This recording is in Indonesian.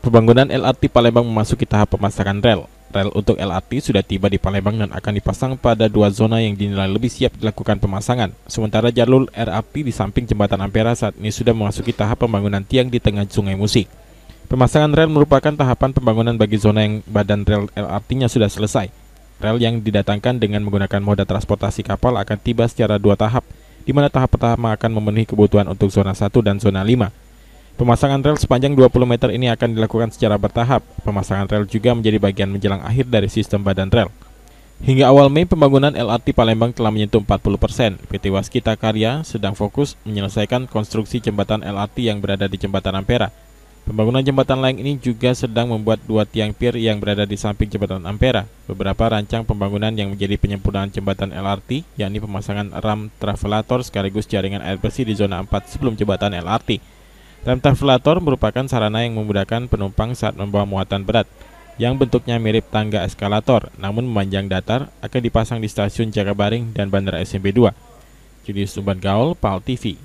Pembangunan LRT Palembang memasuki tahap pemasangan rel. Rel untuk LRT sudah tiba di Palembang dan akan dipasang pada dua zona yang dinilai lebih siap dilakukan pemasangan. Sementara jalur LRT di samping Jembatan Ampera saat ini sudah memasuki tahap pembangunan tiang di tengah Sungai Musi. Pemasangan rel merupakan tahapan pembangunan bagi zona yang badan rel LRT-nya sudah selesai. Rel yang didatangkan dengan menggunakan moda transportasi kapal akan tiba secara dua tahap, di mana tahap pertama akan memenuhi kebutuhan untuk zona 1 dan zona 5. Pemasangan rel sepanjang 20 meter ini akan dilakukan secara bertahap. Pemasangan rel juga menjadi bagian menjelang akhir dari sistem badan rel. Hingga awal Mei, pembangunan LRT Palembang telah menyentuh 40%. PT Waskita Karya sedang fokus menyelesaikan konstruksi jembatan LRT yang berada di Jembatan Ampera. Pembangunan jembatan layang ini juga sedang membuat dua tiang pier yang berada di samping Jembatan Ampera. Beberapa rancang pembangunan yang menjadi penyempurnaan jembatan LRT, yakni pemasangan ram travelator sekaligus jaringan air bersih di zona 4 sebelum jembatan LRT. Rem travelator merupakan sarana yang memudahkan penumpang saat membawa muatan berat, yang bentuknya mirip tangga eskalator, namun memanjang datar, akan dipasang di stasiun Jakabaring dan Bandara SMB 2. Julius Umban Gaul, PAL TV.